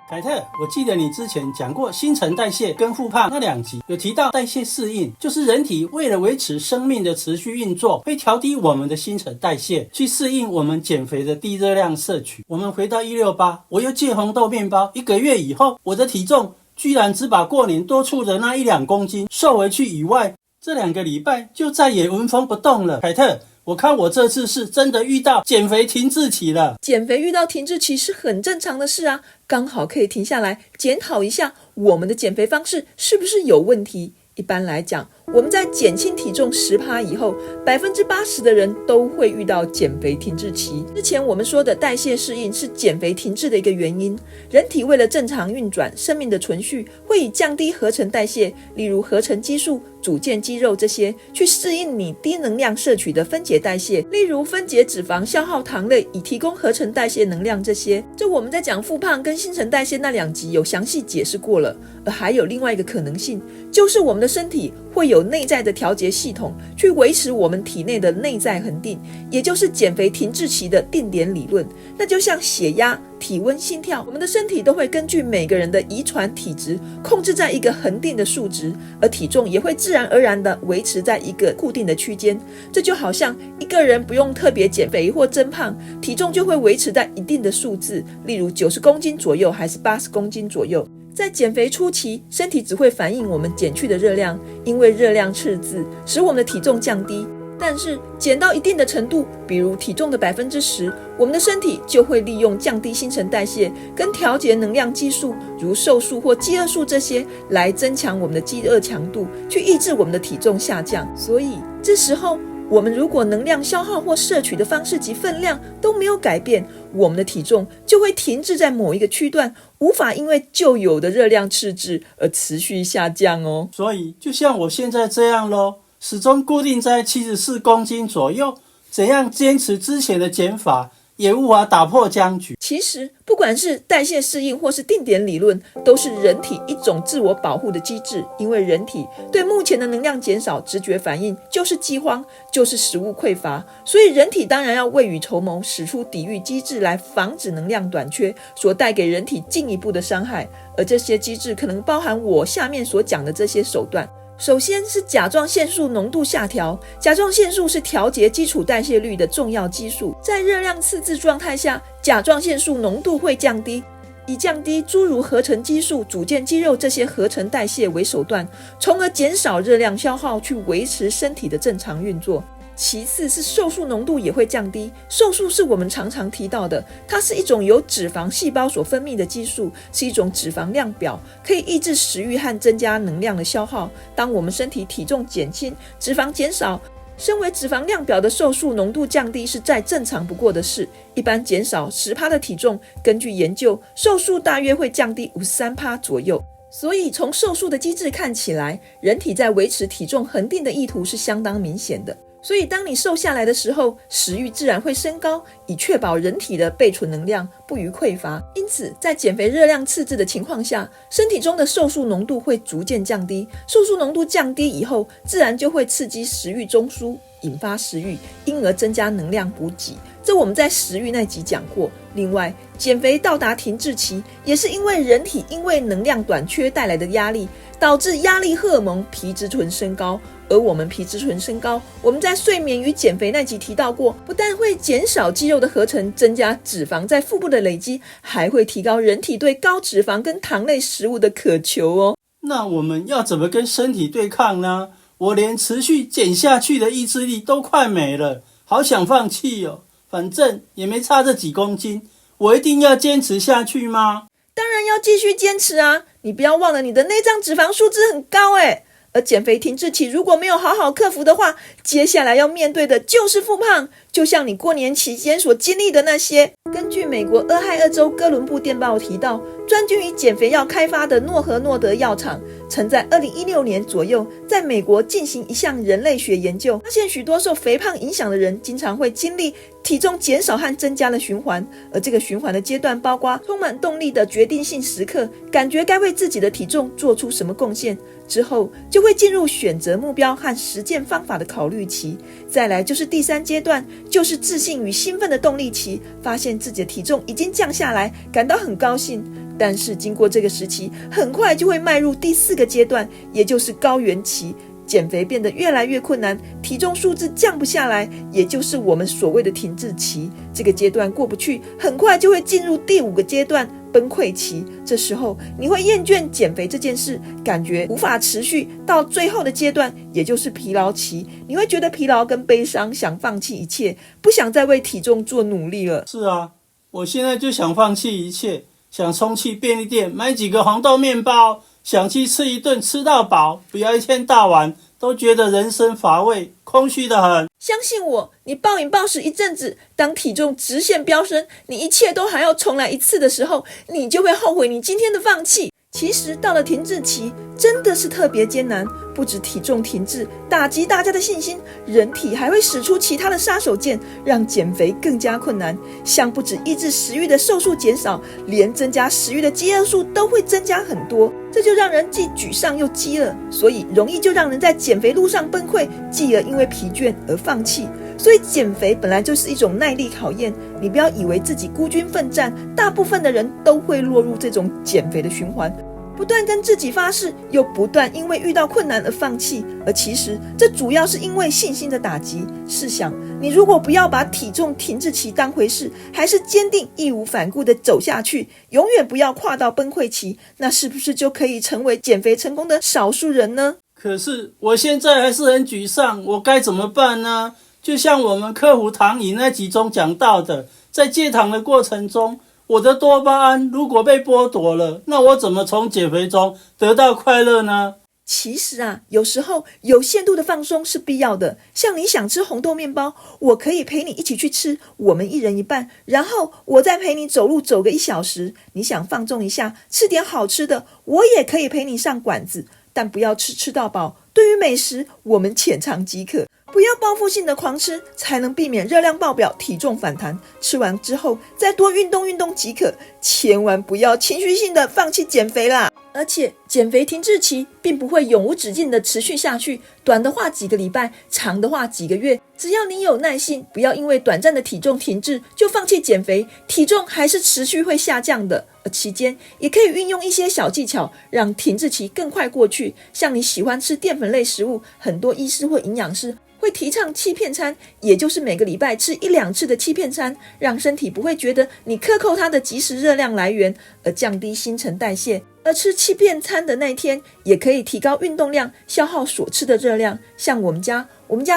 凯特，我记得你之前讲过新陈代谢跟复胖那2集，有提到代谢适应，就是人体为了维持生命的持续运作，会调低我们的新陈代谢，去适应我们减肥的低热量摄取。我们回到168，我又戒红豆面包，1个月以后，我的体重居然只把过年多出的那1-2公斤瘦回去以外，这2个礼拜就再也纹风不动了。凯特，我看我这次是真的遇到减肥停滞期了。减肥遇到停滞期是很正常的事啊，刚好可以停下来检讨一下我们的减肥方式是不是有问题。一般来讲，我们在减轻体重 10% 以后， 80% 的人都会遇到减肥停滞期。之前我们说的代谢适应是减肥停滞的一个原因。人体为了正常运转，生命的存续，会以降低合成代谢，例如合成激素、组建肌肉这些，去适应你低能量摄取的分解代谢，例如分解脂肪、消耗糖类，以提供合成代谢能量这些。这我们在讲复胖跟新陈代谢那2集有详细解释过了。而还有另外一个可能性，就是我们的身体会有内在的调节系统，去维持我们体内的内在恒定，也就是减肥停滞期的定点理论。那就像血压、体温、心跳，我们的身体都会根据每个人的遗传体质控制在一个恒定的数值，而体重也会自然而然的维持在一个固定的区间。这就好像一个人不用特别减肥或增胖，体重就会维持在一定的数字，例如90公斤左右还是80公斤左右。在减肥初期，身体只会反映我们减去的热量，因为热量赤字，使我们的体重降低。但是减到一定的程度，比如体重的 10%， 我们的身体就会利用降低新陈代谢跟调节能量激素，如瘦素或饥饿素这些，来增强我们的饥饿强度，去抑制我们的体重下降。所以这时候我们如果能量消耗或摄取的方式及分量都没有改变，我们的体重就会停滞在某一个区段，无法因为旧有的热量赤字而持续下降哦。所以就像我现在这样咯，始终固定在74公斤左右，怎样坚持之前的减法也无法打破僵局。其实不管是代谢适应或是定点理论，都是人体一种自我保护的机制。因为人体对目前的能量减少直觉反应就是饥荒，就是食物匮乏，所以人体当然要未雨绸缪，使出抵御机制来防止能量短缺所带给人体进一步的伤害。而这些机制可能包含我下面所讲的这些手段。首先是甲状腺素浓度下调。甲状腺素是调节基础代谢率的重要激素，在热量赤字状态下，甲状腺素浓度会降低，以降低诸如合成激素、组建肌肉这些合成代谢为手段，从而减少热量消耗，去维持身体的正常运作。其次是瘦素浓度也会降低。瘦素是我们常常提到的，它是一种由脂肪细胞所分泌的激素，是一种脂肪量表，可以抑制食欲和增加能量的消耗。当我们身体体重减轻，脂肪减少，身为脂肪量表的瘦素浓度降低是再正常不过的事。一般减少 10% 的体重，根据研究，瘦素大约会降低 53% 左右。所以从瘦素的机制看起来，人体在维持体重恒定的意图是相当明显的。所以当你瘦下来的时候，食欲自然会升高，以确保人体的备存能量不予匮乏。因此在减肥热量赤字的情况下，身体中的瘦素浓度会逐渐降低。瘦素浓度降低以后，自然就会刺激食欲中枢，引发食欲，因而增加能量补给。这我们在食欲那集讲过。另外，减肥到达停滞期，也是因为人体因为能量短缺带来的压力，导致压力荷尔蒙皮质醇升高。而我们皮质醇升高，我们在睡眠与减肥那集提到过，不但会减少肌肉的合成，增加脂肪在腹部的累积，还会提高人体对高脂肪跟糖类食物的渴求哦。那我们要怎么跟身体对抗呢？我连持续减下去的意志力都快没了，好想放弃哦。反正也没差这几公斤，我一定要坚持下去吗？当然要继续坚持啊！你不要忘了你的内脏脂肪数值很高耶。而减肥停滞期如果没有好好克服的话，接下来要面对的就是复胖，就像你过年期间所经历的那些。根据美国俄亥俄州哥伦布电报提到，专精于减肥药开发的诺和诺德药厂曾在2016年左右在美国进行一项人类学研究，发现许多受肥胖影响的人经常会经历体重减少和增加的循环，而这个循环的阶段包括充满动力的决定性时刻，感觉该为自己的体重做出什么贡献，之后就会进入选择目标和实践方法的考虑期，再来就是第3阶段，就是自信与兴奋的动力期，发现自己的体重已经降下来，感到很高兴。但是经过这个时期，很快就会迈入第4个阶段，也就是高原期。减肥变得越来越困难，体重数字降不下来，也就是我们所谓的停滞期。这个阶段过不去，很快就会进入第5个阶段，崩溃期。这时候你会厌倦减肥这件事，感觉无法持续，到最后的阶段，也就是疲劳期。你会觉得疲劳跟悲伤，想放弃一切，不想再为体重做努力了。是啊，我现在就想放弃一切，想冲去便利店买几个黄豆面包，想去吃一顿吃到饱，不要一天到晚都觉得人生乏味，空虚得很。相信我，你暴饮暴食一阵子，当体重直线飙升，你一切都还要重来一次的时候，你就会后悔你今天的放弃。其实到了停滞期，真的是特别艰难，不止体重停滞，打击大家的信心，人体还会使出其他的杀手锏，让减肥更加困难。像不止抑制食欲的瘦素减少，连增加食欲的饥饿素都会增加很多，这就让人既沮丧又饥饿，所以容易就让人在减肥路上崩溃，继而因为疲倦而放弃。所以减肥本来就是一种耐力考验，你不要以为自己孤军奋战，大部分的人都会落入这种减肥的循环，不断跟自己发誓，又不断因为遇到困难而放弃，而其实这主要是因为信心的打击。试想，你如果不要把体重停滞期当回事，还是坚定义无反顾地走下去，永远不要跨到崩溃期，那是不是就可以成为减肥成功的少数人呢？可是我现在还是很沮丧，我该怎么办呢？就像我们克服糖瘾那集中讲到的，在戒糖的过程中，我的多巴胺如果被剥夺了，那我怎么从减肥中得到快乐呢？其实啊，有时候有限度的放松是必要的。像你想吃红豆面包，我可以陪你一起去吃，我们一人一半，然后我再陪你走路走个1小时。你想放纵一下，吃点好吃的，我也可以陪你上馆子，但不要吃到饱。对于美食，我们浅尝即可，不要报复性的狂吃，才能避免热量爆表、体重反弹。吃完之后再多运动运动即可，千万不要情绪性的放弃减肥啦。而且减肥停滞期并不会永无止境的持续下去，短的话几个礼拜，长的话几个月，只要你有耐心，不要因为短暂的体重停滞就放弃减肥，体重还是持续会下降的。而期间也可以运用一些小技巧，让停滞期更快过去。像你喜欢吃淀粉类食物，很多医师或营养师会提倡欺骗餐，也就是每个礼拜吃1-2次的欺骗餐，让身体不会觉得你克扣它的即时热量来源，而降低新陈代谢。而吃欺骗餐的那一天，也可以提高运动量，消耗所吃的热量。像我们家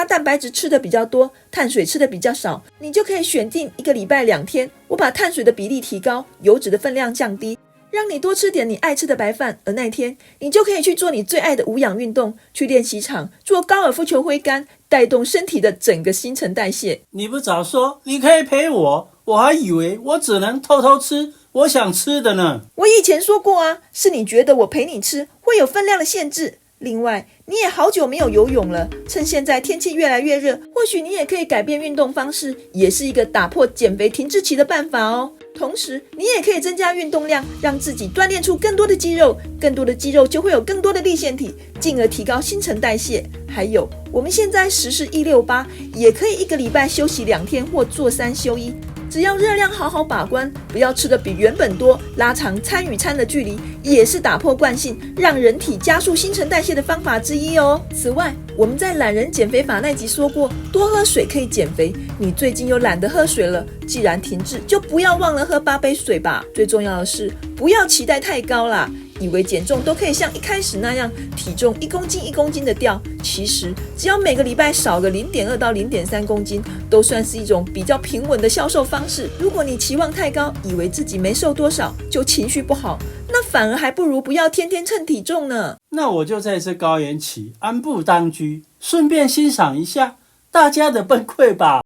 蛋白质吃的比较多，碳水吃的比较少，你就可以选定1个礼拜2天，我把碳水的比例提高，油脂的分量降低，让你多吃点你爱吃的白饭，而那天你就可以去做你最爱的无氧运动，去练习场做高尔夫球挥杆，带动身体的整个新陈代谢。你不早说，你可以陪我，我还以为我只能偷偷吃我想吃的呢。我以前说过啊，是你觉得我陪你吃会有分量的限制。另外，你也好久没有游泳了，趁现在天气越来越热，或许你也可以改变运动方式，也是一个打破减肥停滞期的办法哦。同时，你也可以增加运动量，让自己锻炼出更多的肌肉，更多的肌肉就会有更多的粒线体，进而提高新陈代谢。还有，我们现在实施168，也可以1个礼拜休息2天或做3休1。只要热量好好把关，不要吃的比原本多，拉长餐与餐的距离，也是打破惯性，让人体加速新陈代谢的方法之一哦。此外，我们在懒人减肥法那集说过，多喝水可以减肥。你最近又懒得喝水了，既然停滞，就不要忘了喝8杯水吧。最重要的是，不要期待太高啦，以为减重都可以像一开始那样，体重1公斤1公斤的掉。其实，只要每个礼拜少个0.2到0.3公斤，都算是一种比较平稳的销售方式。如果你期望太高，以为自己没瘦多少，就情绪不好，那反而还不如不要天天称体重呢。那我就在这高原期安步当居，顺便欣赏一下大家的崩溃吧。